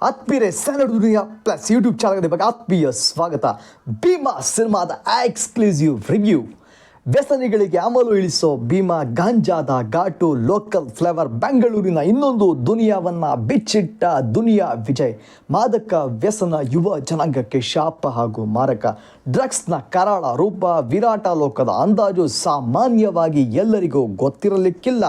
ಆತ್ಮೀಯರೇ ಸ್ಟ್ಯಾಂಡರ್ಡ್ ದುನಿಯಾ Plus YouTube ಚಾನಲ್ಗೆ ಬಗ್ಗೆ ಆತ್ಮೀಯ ಸ್ವಾಗತ. ಭೀಮಾ ಸಿನಿಮಾದ ಎಕ್ಸ್ಕ್ಲೂಸಿವ್ ರಿವ್ಯೂ. ವ್ಯಸನಿಗಳಿಗೆ ಅಮಲು ಇಳಿಸೋ ಭೀಮಾ ಗಾಂಜಾದ ಘಾಟು ಲೋಕಲ್ ಫ್ಲೇವರ್. ಬೆಂಗಳೂರಿನ ಇನ್ನೊಂದು ದುನಿಯಾವನ್ನು ಬಿಚ್ಚಿಟ್ಟ ದುನಿಯಾ ವಿಜಯ್. ಮಾದಕ ವ್ಯಸನ ಯುವ ಜನಾಂಗಕ್ಕೆ ಶಾಪ ಹಾಗೂ ಮಾರಕ. ಡ್ರಗ್ಸ್ನ ಕರಾಳ ರೂಪ ವಿರಾಟ ಲೋಕದ ಅಂದಾಜು ಸಾಮಾನ್ಯವಾಗಿ ಎಲ್ಲರಿಗೂ ಗೊತ್ತಿರಲಿಕ್ಕಿಲ್ಲ.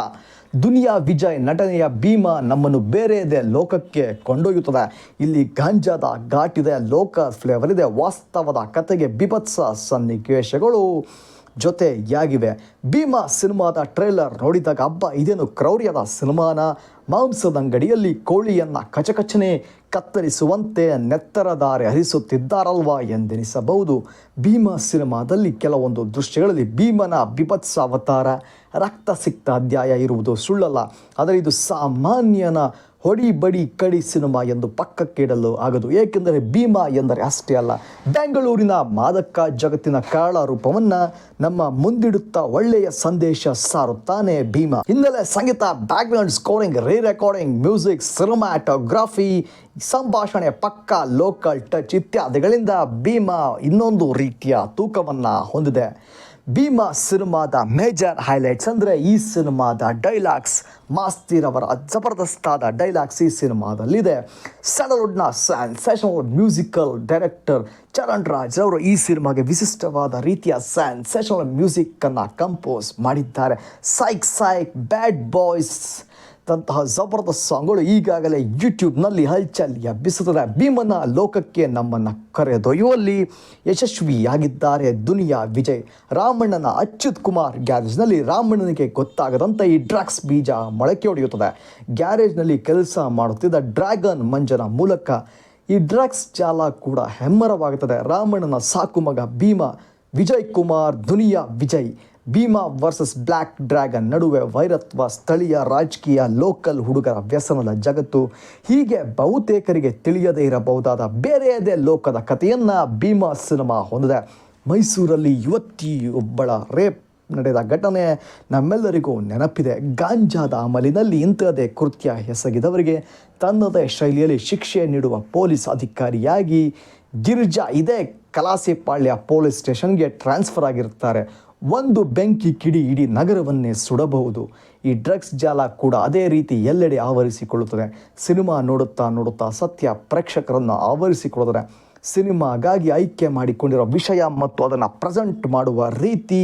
ದುನಿಯಾ ವಿಜಯ್ ನಟನೆಯ ಭೀಮಾ ನಮ್ಮನ್ನು ಬೇರೆಯದೇ ಲೋಕಕ್ಕೆ ಕೊಂಡೊಯ್ಯುತ್ತದೆ. ಇಲ್ಲಿ ಗಾಂಜಾದ ಘಾಟಿದೆ, ಲೋಕಲ್ ಫ್ಲೇವರ್ ಇದೆ, ವಾಸ್ತವದ ಕತೆಗೆ ಬಿಭತ್ಸ ಸನ್ನಿವೇಶಗಳು ಜೊತೆಯಾಗಿವೆ. ಭೀಮಾ ಸಿನಿಮಾದ ಟ್ರೇಲರ್ ನೋಡಿದಾಗ ಹಬ್ಬ ಇದೇನು ಕ್ರೌರ್ಯದ ಸಿನಿಮಾನ? ಮಾಂಸದಂಗಡಿಯಲ್ಲಿ ಕೋಳಿಯನ್ನು ಕಚಕಚನೆ ಕತ್ತರಿಸುವಂತೆ ನೆತ್ತರಧಾರೆ ಹರಿಸುತ್ತಿದ್ದಾರಲ್ವಾ ಎಂದೆನಿಸಬಹುದು. ಭೀಮಾ ಸಿನಿಮಾದಲ್ಲಿ ಕೆಲವೊಂದು ದೃಶ್ಯಗಳಲ್ಲಿ ಭೀಮನ ಬಿಭತ್ಸ ಅವತಾರ, ರಕ್ತಸಿಕ್ತ ಅಧ್ಯಾಯ ಇರುವುದು ಸುಳ್ಳಲ್ಲ. ಆದರೆ ಇದು ಸಾಮಾನ್ಯನ ಹೊಡಿ ಬಡಿ ಕಡಿ ಸಿನಿಮಾ ಎಂದು ಪಕ್ಕಕ್ಕಿಡಲು ಆಗದು. ಏಕೆಂದರೆ ಭೀಮಾ ಎಂದರೆ ಅಷ್ಟೇ ಅಲ್ಲ, ಬೆಂಗಳೂರಿನ ಮಾದಕ ಜಗತ್ತಿನ ಕರಾಳ ರೂಪವನ್ನು ನಮ್ಮ ಮುಂದಿಡುತ್ತಾ ಒಳ್ಳೆಯ ಸಂದೇಶ ಸಾರುತ್ತಾನೆ ಭೀಮಾ. ಹಿನ್ನೆಲೆ ಸಂಗೀತ, background scoring, re recording, music, cinematography, ಸಂಭಾಷಣೆ, ಪಕ್ಕಾ ಲೋಕಲ್ ಟಚ್ ಇತ್ಯಾದಿಗಳಿಂದ ಭೀಮಾ ಇನ್ನೊಂದು ರೀತಿಯ ತೂಕವನ್ನು ಹೊಂದಿದೆ. ಭೀಮಾ ಸಿನಿಮಾದ ಮೇಜರ್ ಹೈಲೈಟ್ಸ್ ಅಂದರೆ ಈ ಸಿನಿಮಾದ ಡೈಲಾಗ್ಸ್. ಮಾಸ್ತಿರವರ ಜಬರ್ದಸ್ತಾದ ಡೈಲಾಗ್ಸ್ ಈ ಸಿನಿಮಾದಲ್ಲಿದೆ. ಸ್ಯಾಂಡಲ್ವುಡ್ನ sensational musical director Charan Raj ಅವರು ಈ ಸಿನಿಮಾಗೆ ವಿಶಿಷ್ಟವಾದ ರೀತಿಯ ಸೆನ್ಸೇಷನಲ್ ಮ್ಯೂಸಿಕ್ಕನ್ನು ಕಂಪೋಸ್ ಮಾಡಿದ್ದಾರೆ. ಸೈಕ್ ಸೈಕ್, ಬ್ಯಾಡ್ ಬಾಯ್ಸ್ ತಂತಹ ಜಬರ್ದಸ್ತ್ ಸಾಂಗ್ಗಳು ಈಗಾಗಲೇ ಯೂಟ್ಯೂಬ್ನಲ್ಲಿ ಹಲ್ಚಲ್ ಎಬ್ಬಿಸುತ್ತದೆ. ಭೀಮನ ಲೋಕಕ್ಕೆ ನಮ್ಮನ್ನು ಕರೆದೊಯ್ಯುವಲ್ಲಿ ಯಶಸ್ವಿಯಾಗಿದ್ದಾರೆ ದುನಿಯಾ ವಿಜಯ್. ರಾಮಣ್ಣನ ಅಚ್ಯುತ್ ಕುಮಾರ್ ಗ್ಯಾರೇಜ್ನಲ್ಲಿ ರಾಮಣ್ಣನಿಗೆ ಗೊತ್ತಾಗದಂತೆ ಈ ಡ್ರಗ್ಸ್ ಬೀಜ ಮೊಳಕೆ ಹೊಡೆಯುತ್ತದೆ. ಗ್ಯಾರೇಜ್ನಲ್ಲಿ ಕೆಲಸ ಮಾಡುತ್ತಿದ್ದ ಡ್ರ್ಯಾಗನ್ ಮಂಜನ ಮೂಲಕ ಈ ಡ್ರಗ್ಸ್ ಜಾಲ ಕೂಡ ಹೆಮ್ಮರವಾಗುತ್ತದೆ. ರಾಮಣ್ಣನ ಸಾಕು ಮಗ Bheema, Vijay Kumar, Duniya Vijay. Bheema versus Black Dragon ನಡುವೆ ವೈರತ್ವ, ಸ್ಥಳೀಯ ರಾಜಕೀಯ, ಲೋಕಲ್ ಹುಡುಗರ ವ್ಯಸನದ ಜಗತ್ತು, ಹೀಗೆ ಬಹುತೇಕರಿಗೆ ತಿಳಿಯದೇ ಇರಬಹುದಾದ ಬೇರೆಯದೇ ಲೋಕದ ಕಥೆಯನ್ನು ಭೀಮಾ ಸಿನಿಮಾ ಹೊಂದಿದೆ. ಮೈಸೂರಲ್ಲಿ ಯುವತಿಯೊಬ್ಬಳ ರೇಪ್ ನಡೆದ ಘಟನೆ ನಮ್ಮೆಲ್ಲರಿಗೂ ನೆನಪಿದೆ. ಗಾಂಜಾದ ಅಮಲಿನಲ್ಲಿ ಇಂಥದೇ ಕೃತ್ಯ ಎಸಗಿದವರಿಗೆ ತನ್ನದೇ ಶೈಲಿಯಲ್ಲಿ ಶಿಕ್ಷೆ ನೀಡುವ ಪೊಲೀಸ್ ಅಧಿಕಾರಿಯಾಗಿ ಗಿರಿಜಾ ಇದೇ ಕಲಾಸಿಪಾಳ್ಯ ಪೊಲೀಸ್ ಸ್ಟೇಷನ್ಗೆ ಟ್ರಾನ್ಸ್ಫರ್ ಆಗಿರ್ತಾರೆ. ಒಂದು ಬೆಂಕಿ ಕಿಡಿ ಇಡೀ ನಗರವನ್ನೇ ಸುಡಬಹುದು. ಈ ಡ್ರಗ್ಸ್ ಜಾಲ ಕೂಡ ಅದೇ ರೀತಿ ಎಲ್ಲೆಡೆ ಆವರಿಸಿಕೊಳ್ಳುತ್ತದೆ. ಸಿನಿಮಾ ನೋಡುತ್ತಾ ನೋಡುತ್ತಾ ಸತ್ಯ ಪ್ರೇಕ್ಷಕರನ್ನು ಆವರಿಸಿಕೊಳ್ಳುತ್ತದೆ. ಸಿನಿಮಾಗಾಗಿ ಆಯ್ಕೆ ಮಾಡಿಕೊಂಡಿರೋ ವಿಷಯ ಮತ್ತು ಅದನ್ನು ಪ್ರೆಸೆಂಟ್ ಮಾಡುವ ರೀತಿ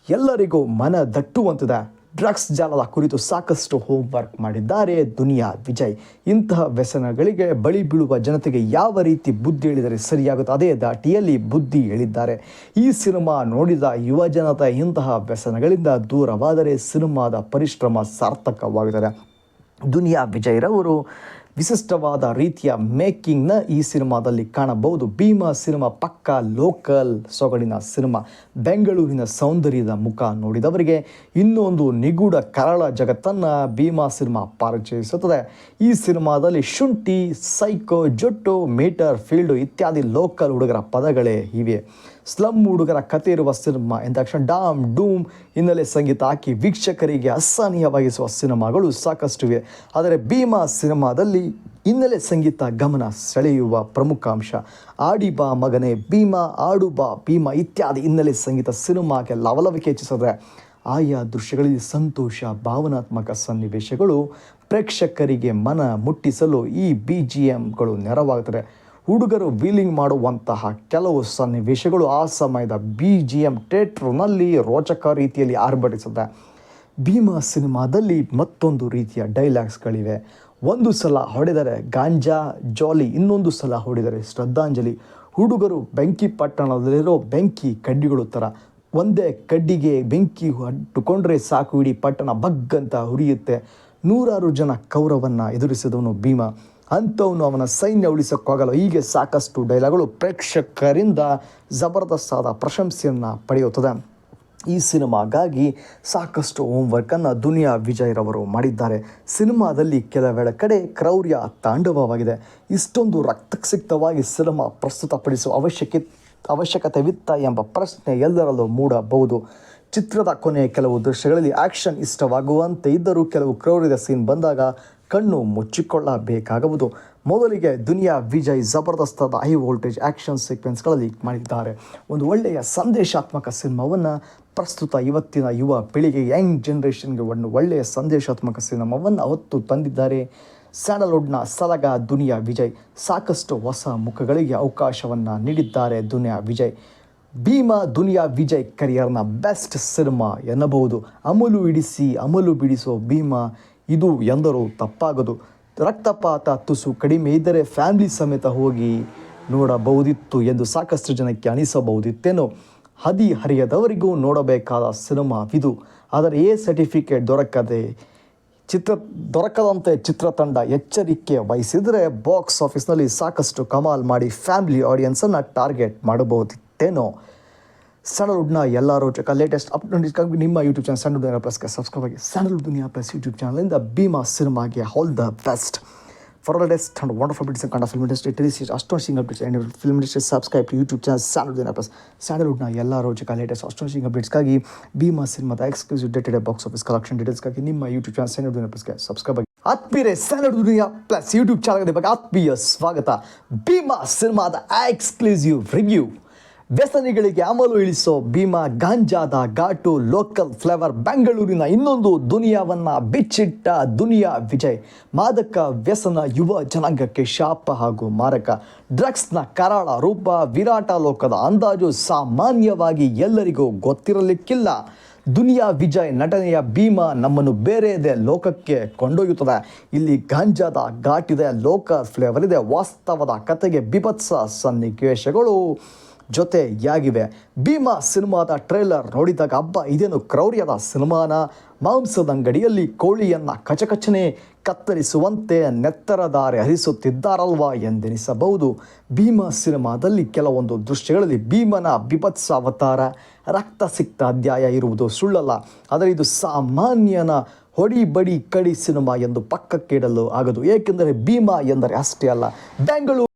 ಎಲ್ಲರಿಗೂ ಮನ ದಟ್ಟುವಂತಿದೆ. ಡ್ರಗ್ಸ್ ಜಾಲದ ಕುರಿತು ಸಾಕಷ್ಟು ಹೋಮ್ವರ್ಕ್ ಮಾಡಿದ್ದಾರೆ ದುನಿಯಾ ವಿಜಯ್. ಇಂತಹ ವ್ಯಸನಗಳಿಗೆ ಬಳಿ ಬೀಳುವ ಜನತೆಗೆ ಯಾವ ರೀತಿ ಬುದ್ಧಿ ಹೇಳಿದರೆ ಸರಿಯಾಗುತ್ತೆ ಅದೇ ದಾಟಿಯಲ್ಲಿ ಬುದ್ಧಿ ಹೇಳಿದ್ದಾರೆ. ಈ ಸಿನಿಮಾ ನೋಡಿದ ಯುವ ಜನತೆ ಇಂತಹ ವ್ಯಸನಗಳಿಂದ ದೂರವಾದರೆ ಸಿನಿಮಾದ ಪರಿಶ್ರಮ ಸಾರ್ಥಕವಾಗುತ್ತದೆ. ದುನಿಯಾ ವಿಜಯ್ರವರು ವಿಶಿಷ್ಟವಾದ ರೀತಿಯ ಮೇಕಿಂಗ್ನ ಈ ಸಿನಿಮಾದಲ್ಲಿ ಕಾಣಬಹುದು. ಭೀಮಾ ಸಿನಿಮಾ ಪಕ್ಕಾ ಲೋಕಲ್ ಸೊಗಡಿನ ಸಿನಿಮಾ. ಬೆಂಗಳೂರಿನ ಸೌಂದರ್ಯದ ಮುಖ ನೋಡಿದವರಿಗೆ ಇನ್ನೊಂದು ನಿಗೂಢ ಕರಾಳ ಜಗತ್ತನ್ನು ಭೀಮಾ ಸಿನಿಮಾ ಪರಿಚಯಿಸುತ್ತದೆ. ಈ ಸಿನಿಮಾದಲ್ಲಿ ಶುಂಠಿ, ಸೈಕೋ, ಜೊಟ್ಟು, ಮೀಟರ್, ಫೀಲ್ಡು ಇತ್ಯಾದಿ ಲೋಕಲ್ ಹುಡುಗರ ಪದಗಳೇ ಇವೆ. ಸ್ಲಮ್ ಹುಡುಗರ ಕತೆ ಇರುವ ಸಿನಿಮಾ ಎಂದಾಕ್ಷಣ ಡಾಮ್ ಡೂಮ್ ಹಿನ್ನೆಲೆ ಸಂಗೀತ ಹಾಕಿ ವೀಕ್ಷಕರಿಗೆ ಅಸಹನೀಯವಾಗಿಸುವ ಸಿನಿಮಾಗಳು ಸಾಕಷ್ಟಿವೆ. ಆದರೆ ಭೀಮಾ ಸಿನಿಮಾದಲ್ಲಿ ಹಿನ್ನೆಲೆ ಸಂಗೀತ ಗಮನ ಸೆಳೆಯುವ ಪ್ರಮುಖ ಅಂಶ. ಆಡಿ ಬಾ ಮಗನೇ ಭೀಮಾ, ಆಡು ಬಾ ಭೀಮಾ ಇತ್ಯಾದಿ ಹಿನ್ನೆಲೆ ಸಂಗೀತ ಸಿನಿಮಾಗೆ ಲವಲವಿಕೆ ಹೆಚ್ಚಿಸಿದರೆ ಆಯಾ ದೃಶ್ಯಗಳಲ್ಲಿ ಸಂತೋಷ, ಭಾವನಾತ್ಮಕ ಸನ್ನಿವೇಶಗಳು ಪ್ರೇಕ್ಷಕರಿಗೆ ಮನ ಮುಟ್ಟಿಸಲು ಈ BGMಗಳು ನೆರವಾಗುತ್ತದೆ. ಹುಡುಗರು ವೀಲಿಂಗ್ ಮಾಡುವಂತಹ ಕೆಲವು ಸನ್ನಿವೇಶಗಳು ಆ ಸಮಯದ BGM ಥಿಯೇಟ್ರ್ನಲ್ಲಿ ರೋಚಕ ರೀತಿಯಲ್ಲಿ ಆರ್ಭಟಿಸುತ್ತೆ. ಭೀಮಾ ಸಿನಿಮಾದಲ್ಲಿ ಮತ್ತೊಂದು ರೀತಿಯ ಡೈಲಾಗ್ಸ್ಗಳಿವೆ. ಒಂದು ಸಲ ಹೊಡೆದರೆ ಗಾಂಜಾ ಜಾಲಿ, ಇನ್ನೊಂದು ಸಲ ಹೊಡೆದರೆ ಶ್ರದ್ಧಾಂಜಲಿ. ಹುಡುಗರು ಬೆಂಕಿ ಪಟ್ಟಣದಲ್ಲಿರೋ ಬೆಂಕಿ ಕಡ್ಡಿಗಳು ಥರ. ಒಂದೇ ಕಡ್ಡಿಗೆ ಬೆಂಕಿ ಅಟ್ಟುಕೊಂಡ್ರೆ ಸಾಕು, ಇಡೀ ಪಟ್ಟಣ ಬಗ್ಗಂತ ಹುರಿಯುತ್ತೆ. 100 ಜನ ಕೌರವನ್ನು ಎದುರಿಸಿದವನು ಭೀಮಾ. ಅಂಥವನು ಅವನ ಸೈನ್ಯ ಉಳಿಸೋಕ್ಕಾಗಲ್ಲ. ಹೀಗೆ ಸಾಕಷ್ಟು ಡೈಲಾಗ್ಗಳು ಪ್ರೇಕ್ಷಕರಿಂದ ಜಬರ್ದಸ್ತಾದ ಪ್ರಶಂಸೆಯನ್ನು ಪಡೆಯುತ್ತದೆ. ಈ ಸಿನಿಮಾಗಾಗಿ ಸಾಕಷ್ಟು ಹೋಮ್ವರ್ಕನ್ನು ದುನಿಯಾ ವಿಜಯ್ರವರು ಮಾಡಿದ್ದಾರೆ. ಸಿನಿಮಾದಲ್ಲಿ ಕೆಲವೆಡೆ ಕಡೆ ಕ್ರೌರ್ಯ ತಾಂಡವವಾಗಿದೆ. ಇಷ್ಟೊಂದು ರಕ್ತಸಿಕ್ತವಾಗಿ ಸಿನಿಮಾ ಪ್ರಸ್ತುತಪಡಿಸುವ ಅವಶ್ಯಕತೆವಿತ್ತ ಎಂಬ ಪ್ರಶ್ನೆ ಎಲ್ಲರಲ್ಲೂ ಮೂಡಬಹುದು. ಚಿತ್ರದ ಕೊನೆಯ ಕೆಲವು ದೃಶ್ಯಗಳಲ್ಲಿ ಆ್ಯಕ್ಷನ್ ಇಷ್ಟವಾಗುವಂತೆ ಇದ್ದರೂ ಕೆಲವು ಕ್ರೌರ್ಯದ ಸೀನ್ ಬಂದಾಗ ಕಣ್ಣು ಮುಚ್ಚಿಕೊಳ್ಳಬೇಕಾಗುವುದು. ಮೊದಲಿಗೆ Duniya Vijay ಜಬರ್ದಸ್ತಾದ high voltage action ಸೀಕ್ವೆನ್ಸ್ಗಳಲ್ಲಿ ಮಾಡಿದ್ದಾರೆ. ಒಂದು ಒಳ್ಳೆಯ ಸಂದೇಶಾತ್ಮಕ ಸಿನಿಮಾವನ್ನು ಪ್ರಸ್ತುತ ಇವತ್ತಿನ ಯುವ ಪೀಳಿಗೆ ಯಂಗ್ ಜನ್ರೇಷನ್ಗೆ ಒಂದು ಒಳ್ಳೆಯ ಸಂದೇಶಾತ್ಮಕ ಸಿನಿಮಾವನ್ನು ಹೊತ್ತು ತಂದಿದ್ದಾರೆ. ಸ್ಯಾಂಡಲ್ವುಡ್ನ ಸಲಗ ದುನಿಯಾ ವಿಜಯ್ ಸಾಕಷ್ಟು ಹೊಸ ಮುಖಗಳಿಗೆ ಅವಕಾಶವನ್ನು ನೀಡಿದ್ದಾರೆ. ದುನಿಯಾ ವಿಜಯ್ ಭೀಮಾ ದುನಿಯಾ ವಿಜಯ್ ಕರಿಯರ್ನ ಬೆಸ್ಟ್ ಸಿನಿಮಾ ಎನ್ನಬಹುದು. ಅಮಲು ಬಿಡಿಸೋ ಭೀಮಾ ಇದು ಎಂದರೂ ತಪ್ಪಾಗದು. ರಕ್ತಪಾತ ತುಸು ಕಡಿಮೆ ಇದ್ದರೆ ಫ್ಯಾಮಿಲಿ ಸಮೇತ ಹೋಗಿ ನೋಡಬಹುದಿತ್ತು ಎಂದು ಸಾಕಷ್ಟು ಜನಕ್ಕೆ ಅನಿಸಬಹುದಿತ್ತೇನೋ. ಹದಿಹರಿಯದವರಿಗೂ ನೋಡಬೇಕಾದ ಸಿನಿಮಾವಿದು. ಆದರೆ ಸರ್ಟಿಫಿಕೇಟ್ ದೊರಕದಂತೆ ಚಿತ್ರತಂಡ ಎಚ್ಚರಿಕೆ ವಹಿಸಿದರೆ ಬಾಕ್ಸ್ ಆಫೀಸ್ನಲ್ಲಿ ಸಾಕಷ್ಟು ಕಮಾಲ್ ಮಾಡಿ ಫ್ಯಾಮಿಲಿ ಆಡಿಯನ್ಸನ್ನು ಟಾರ್ಗೆಟ್ ಮಾಡಬಹುದಿತ್ತೇನೋ. ಸ್ಯಾಂಡಲ್ವುಡ್ನ ಎಲ್ಲ ರೋಚಕ ಲೇಟೆಸ್ಟ್ ಅಪ್ಡೇಟ್ಸ್ಗಾಗಿ ನಿಮ್ಮ ಯೂಟ್ಯೂಬ್ ಚಾನಲ್ ಸ್ಯಾಂಡಲ್ವುಡ್ ದುನಿಯಾ ಪ್ಲಸ್ಗೆ ಸಬ್ಸ್ಕ್ರೈಬ್ ಆಗಿ. ಸ್ಯಾಂಡಲ್ವುಡ್ ದುನಿಯಾ ಪ್ಲಸ್ ಯೂಟ್ಯೂಬ್ ಚಾನಲಿಂದ ಭೀಮಾ ಸಿನಿಮಾಗೆ all the best for latest and wonderful updates ಕಂಡ film industry teleseries astonishing updates and film industry subscribe to YouTube channel Sandalwood Duniya Plus. ಸ್ಯಾಂಡಲ್ವುಡ್ನ ಎಲ್ಲ ರೋಚಕ ಲೇಟೆಸ್ಟ್ ಅಸ್ಟೋನಿಶಿಂಗ್ ಅಪ್ಡೇಟ್ಸ್ಗಾಗಿ ಭೀಮಾ ಸಿನಿಮಾದ exclusive dated box office collection ಡೀಟೇಲ್ಸ್ಗಾಗಿ ನಿಮ್ಮ ಯೂಟ್ಯೂಬ್ ಚಾನಲ್ ಸ್ಯಾಂಡಲ್ವುಡ್ ದುನಿಯಾ ಪ್ಲಸ್ಗೆ subscribe ಆಗಿ. ಆತ್ಮೀಯರೇ, ಸ್ಯಾಂಡಲ್ವುಡ್ ದುನಿಯಾ ಪ್ಲಸ್ ಯೂಟ್ಯೂಬ್ ಚಾನಲ್ಗೆ ಬಗ್ಗೆ ಆತ್ಮೀಯ ಸ್ವಾಗತ. ಭೀಮಾ ಸಿನಿಮಾದ ಎಕ್ಸ್ಕ್ಲೂಸಿವ್ ರಿವ್ಯೂ. ವ್ಯಸನಿಗಳಿಗೆ ಅಮಲು ಇಳಿಸೋ ಭೀಮಾ ಗಾಂಜಾದ ಘಾಟು ಲೋಕಲ್ ಫ್ಲೇವರ್. ಬೆಂಗಳೂರಿನ ಇನ್ನೊಂದು ದುನಿಯಾವನ್ನು ಬಿಚ್ಚಿಟ್ಟ ದುನಿಯಾ ವಿಜಯ್. ಮಾದಕ ವ್ಯಸನ ಯುವ ಜನಾಂಗಕ್ಕೆ ಶಾಪ ಹಾಗೂ ಮಾರಕ. ಡ್ರಗ್ಸ್ನ ಕರಾಳ ರೂಪ, ವಿರಾಟ ಲೋಕದ ಅಂದಾಜು ಸಾಮಾನ್ಯವಾಗಿ ಎಲ್ಲರಿಗೂ ಗೊತ್ತಿರಲಿಕ್ಕಿಲ್ಲ. ದುನಿಯಾ ವಿಜಯ್ ನಟನೆಯ ಭೀಮಾ ನಮ್ಮನ್ನು ಬೇರೆಯದೇ ಲೋಕಕ್ಕೆ ಕೊಂಡೊಯ್ಯುತ್ತದೆ. ಇಲ್ಲಿ ಗಾಂಜಾದ ಘಾಟಿದೆ, ಲೋಕಲ್ ಫ್ಲೇವರ್ ಇದೆ, ವಾಸ್ತವದ ಕತೆಗೆ ಬಿಭತ್ಸ ಸನ್ನಿವೇಶಗಳು ಜೊತೆಯಾಗಿವೆ. ಭೀಮಾ ಸಿನಿಮಾದ ಟ್ರೇಲರ್ ನೋಡಿದಾಗ ಹಬ್ಬ ಇದೇನು ಕ್ರೌರ್ಯದ ಸಿನಿಮಾನ? ಮಾಂಸದಂಗಡಿಯಲ್ಲಿ ಕೋಳಿಯನ್ನು ಕಚಕಚನೆ ಕತ್ತರಿಸುವಂತೆ ನೆತ್ತರಧಾರೆ ಹರಿಸುತ್ತಿದ್ದಾರಲ್ವಾ ಎಂದೆನಿಸಬಹುದು. ಭೀಮಾ ಸಿನಿಮಾದಲ್ಲಿ ಕೆಲವೊಂದು ದೃಶ್ಯಗಳಲ್ಲಿ ಭೀಮನ ಬಿಭತ್ಸ ಅವತಾರ, ರಕ್ತಸಿಕ್ತ ಅಧ್ಯಾಯ ಇರುವುದು ಸುಳ್ಳಲ್ಲ. ಆದರೆ ಇದು ಸಾಮಾನ್ಯನ ಹೊಡಿ ಬಡಿ ಕಡಿ ಸಿನಿಮಾ ಎಂದು ಪಕ್ಕಕ್ಕಿಡಲು ಆಗದು. ಏಕೆಂದರೆ ಭೀಮಾ ಎಂದರೆ ಅಷ್ಟೇ ಅಲ್ಲ, ಬೆಂಗಳೂರು